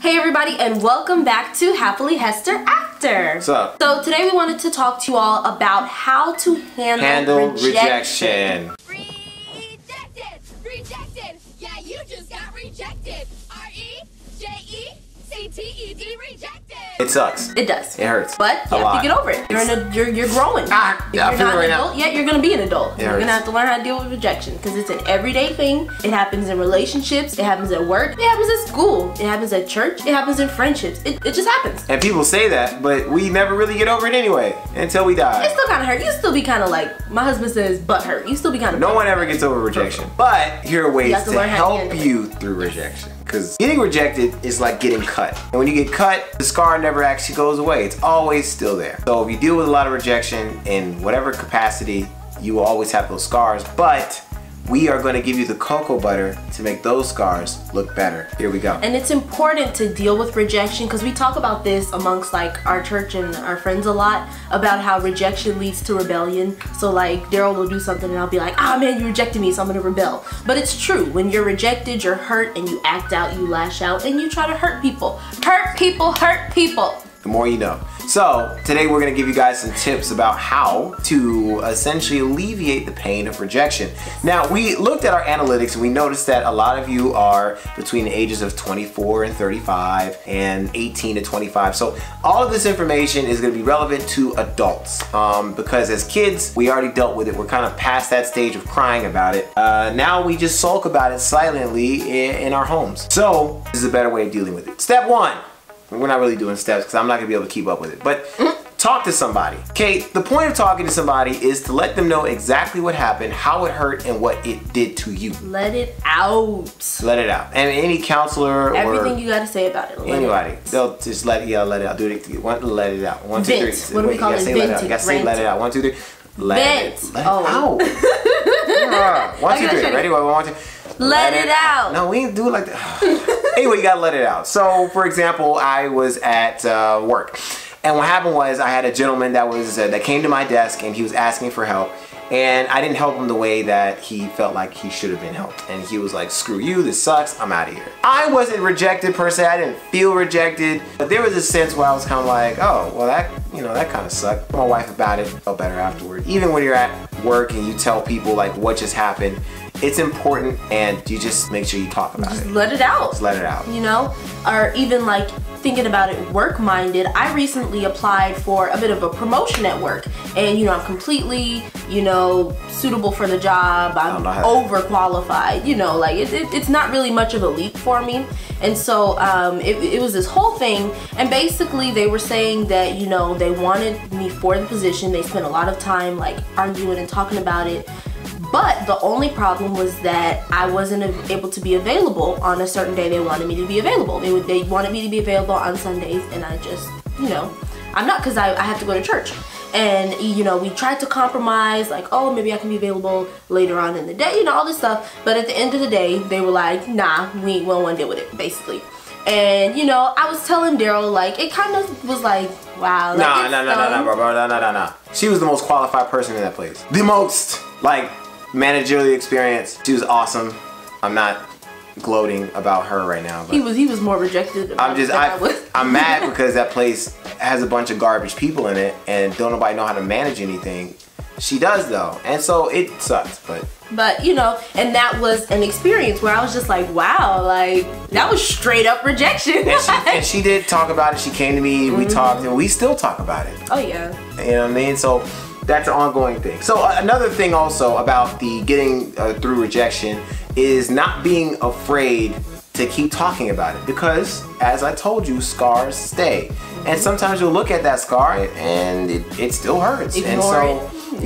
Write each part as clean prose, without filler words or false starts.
Hey everybody, and welcome back to Happily Hester After. What's up? So today we wanted to talk to you all about how to handle rejection. Rejected! Rejected! Yeah, you just got rejected. R-E-J-E-C-T-E-D, rejected. It sucks. It does. It hurts. But you have to get over it. You're growing. If yeah, you're not an adult yet, you're gonna be an adult. You're gonna have to learn how to deal with rejection because it's an everyday thing. It happens in relationships. It happens at work. It happens at school. It happens at church. It happens in friendships. It just happens. And people say that, but we never really get over it anyway until we die. It still kind of hurt. You still be kind of like, my husband says, butt hurt. You still be kind of. No one ever gets over rejection. But here are ways to help you through rejection. Because getting rejected is like getting cut. And when you get cut, the scar never actually goes away. It's always still there. So if you deal with a lot of rejection in whatever capacity, you will always have those scars. But we are going to give you the cocoa butter to make those scars look better. Here we go. And it's important to deal with rejection because we talk about this amongst like our church and our friends a lot about how rejection leads to rebellion. So like Daryl will do something and I'll be like, ah man, you rejected me, so I'm gonna rebel. But it's true. When you're rejected, you're hurt and you act out, you lash out, and you try to hurt people. Hurt people, hurt people. The more you know. So today we're going to give you guys some tips about how to essentially alleviate the pain of rejection. Now we looked at our analytics and we noticed that a lot of you are between the ages of 24 and 35 and 18 to 25. So all of this information is going to be relevant to adults because as kids we already dealt with it. We're kind of past that stage of crying about it. Now we just sulk about it silently in our homes. So this is a better way of dealing with it. Step one. We're not really doing steps because I'm not gonna be able to keep up with it. But talk to somebody. Okay, the point of talking to somebody is to let them know exactly what happened, how it hurt, and what it did to you. Let it out. Let it out. And any counselor everything or you gotta say about it. Anybody, they'll just let it out. Do it. Let it out. 1, 2, 3. What do we call it? Venting. You gotta say let it out. 1, 2, 3. Let it out. 1, 2, 3. Ready? 1, 2. Let it out. No, we ain't do it like that. Anyway, you gotta let it out. So, for example, I was at work, and what happened was I had a gentleman that came to my desk, and he was asking for help, and I didn't help him the way that he felt like he should have been helped, and he was like, "Screw you, this sucks, I'm out of here." I wasn't rejected per se. I didn't feel rejected, but there was a sense where I was kind of like, "Oh, well, that kind of sucked." My wife about it, felt better afterward. Even when you're at work and you tell people like what just happened, it's important, and you just make sure you talk about it. Just let it out. Just let it out. You know? Or even like thinking about it work-minded, I recently applied for a bit of a promotion at work. And I'm completely, suitable for the job. I'm overqualified. Like it's not really much of a leap for me. And so it was this whole thing, and basically they were saying that, they wanted me for the position. They spent a lot of time like arguing and talking about it. But the only problem was that I wasn't able to be available on a certain day they wanted me to be available. They wanted me to be available on Sundays, and I just, I'm not, because I have to go to church. And, we tried to compromise, like, oh, maybe I can be available later on in the day, all this stuff. But at the end of the day, they were like, nah, we don't want to deal with it, basically. And, I was telling Daryl, like, it kind of was like, wow. Like, No. She was the most qualified person in that place. The most, like, managerial experience. She was awesome. I'm not gloating about her right now. But he was more rejected. I'm mad because that place has a bunch of garbage people in it and don't nobody know how to manage anything. She does though, and so it sucks. But and that was an experience where I was just like, wow, like that was straight up rejection. And she did talk about it. She came to me. We talked, and we still talk about it. Oh yeah. You know what I mean? So that's an ongoing thing. So another thing also about the getting through rejection is not being afraid to keep talking about it, because as I told you, scars stay. And sometimes you'll look at that scar and it still hurts. You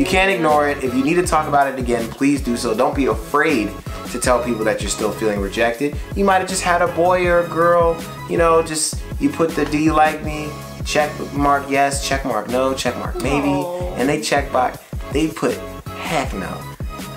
can't ignore it. If you need to talk about it again, please do so. Don't be afraid to tell people that you're still feeling rejected. You might have just had a boy or a girl, you put the "do you like me?" check mark yes, check mark no, check mark maybe, and they check box. They put heck no.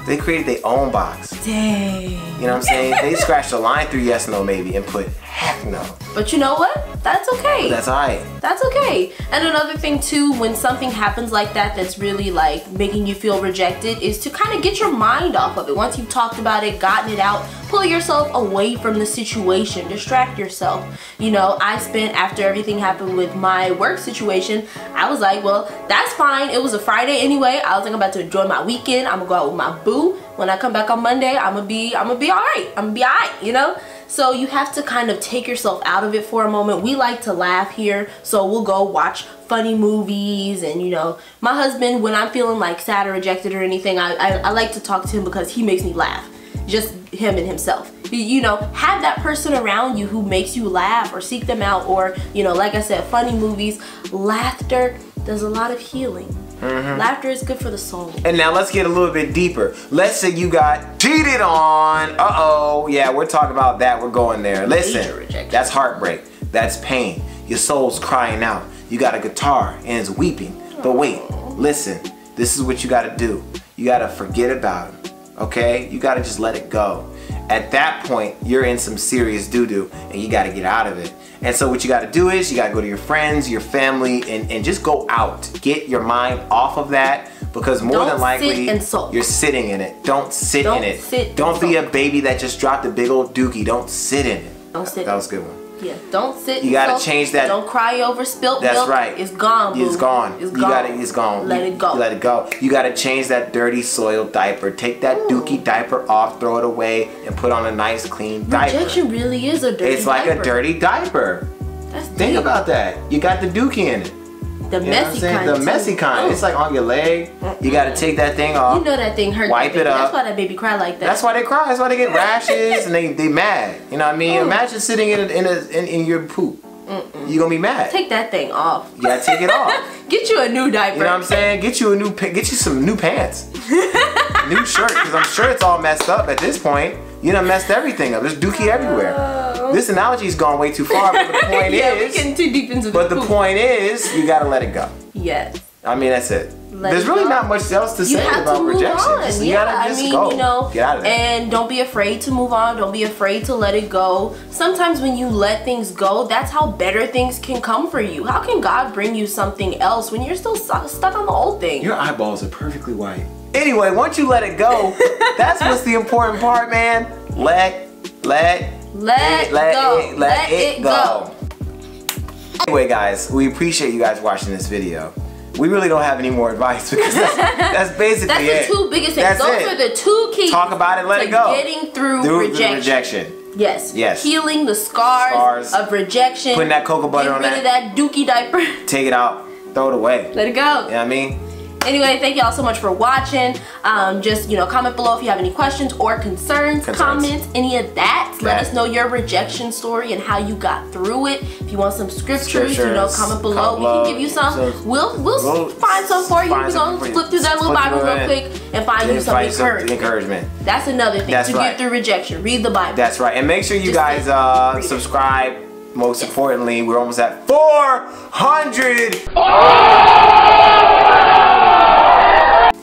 They created their own box. Dang. You know what I'm saying? They scratched a line through yes, no, maybe and put heck no. But you know what? that's okay. That's alright. That's okay. And another thing too, when something happens like that that's really like making you feel rejected, is to kind of get your mind off of it. Once you've talked about it, gotten it out, pull yourself away from the situation, distract yourself. You know, I spent, after everything happened with my work situation, I was like, well, that's fine. It was a Friday anyway. I was like, I'm about to enjoy my weekend. I'm gonna go out with my boo. When I come back on Monday, I'm gonna be alright. I'm gonna be alright, you know? So you have to kind of take yourself out of it for a moment. We like to laugh here, so we'll go watch funny movies. And you know, my husband, when I'm feeling like sad or rejected or anything, I like to talk to him because he makes me laugh. Just him and himself. You know, have that person around you who makes you laugh, or seek them out, or you know, like I said, funny movies. Laughter does a lot of healing. Laughter is good for the soul. And now let's get a little bit deeper. Let's say you got cheated on. Uh-oh. Yeah, we're talking about that. We're going there. Listen, that's heartbreak. That's pain. Your soul's crying out. You got a guitar and it's weeping. But wait, listen. This is what you got to do. You got to forget about it. Okay? You got to just let it go. At that point, you're in some serious doo-doo and you got to get out of it. And so what you got to do is you got to go to your friends, your family, and just go out. Get your mind off of that, because more than likely you're sitting in it. Don't sit in it. Don't be a baby that just dropped a big old dookie. Don't sit in it. Don't sit. That was a good one. Yeah, don't sit. You gotta change that. Don't cry over spilt milk. That's right. It's gone, boo. It's gone. It's gone. It's gone. Let it go. Let it go. You gotta change that dirty soiled diaper. Take that dookie diaper off, throw it away, and put on a nice clean diaper. Rejection really is a dirty diaper. It's like a dirty diaper. That's deep. Think about that. You got the dookie in it. The messy kind. The messy kind. It's like on your leg. You gotta take that thing off. You know that thing hurt. Wipe it up. That's why that baby cry like that. That's why they cry. That's why they get rashes and they mad. You know what I mean? Imagine sitting in your poop. You gonna be mad. Take that thing off. You gotta take it off. Get you a new diaper. You know what I'm saying? Get you some new pants. New shirt, because I'm sure it's all messed up at this point. You done messed everything up. There's dookie everywhere. This analogy's gone way too far, but the point yeah, is... we're getting too deep into the point is, you gotta let it go. Yes. I mean, that's it. There's really not much else to say about rejection. You gotta just go. You know, get out of there. And don't be afraid to move on. Don't be afraid to let it go. Sometimes when you let things go, that's how better things can come for you. How can God bring you something else when you're still stuck on the old thing? Your eyeballs are perfectly white. Anyway, once you let it go, that's what's the important part, man. Let it go. Anyway, guys, we appreciate you guys watching this video. We really don't have any more advice, because that's basically it. That's the two biggest things. Those are the two keys. Talk about it, let it go. Getting through rejection. Yes. Yes. Healing the scars of rejection. Putting that cocoa butter on that. Get rid of that dookie diaper. Take it out. Throw it away. Let it go. You know what I mean? Anyway, thank y'all so much for watching. Just, you know, comment below if you have any questions or concerns. Comments, any of that. Let us know your rejection story and how you got through it. If you want some scriptures, you know, comment below. We can give you some. We'll find some for you. We're going to flip through that little Bible real quick and find you some encouragement. That's another thing to get through rejection. Read the Bible. That's right. And make sure you guys subscribe. Most importantly, we're almost at 400.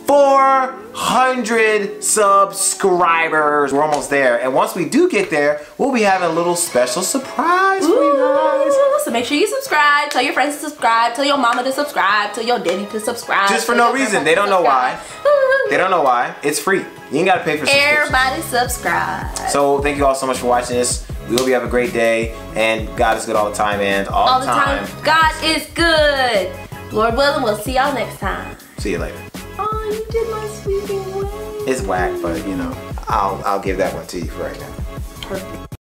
400 subscribers. We're almost there. And once we do get there, we'll be having a little special surprise for you guys. So make sure you subscribe. Tell your friends to subscribe. Tell your mama to subscribe. Tell your daddy to subscribe. Just for no reason. They don't know why. They don't know why. It's free. You ain't got to pay for subscription. Everybody subscribe. So thank you all so much for watching this. We hope you have a great day. And God is good all the time, and all the time. God is good. Lord willing, we'll see y'all next time. See you later. Oh, you did my sweeping way. It's whack, but you know, I'll give that one to you for right now. Perfect.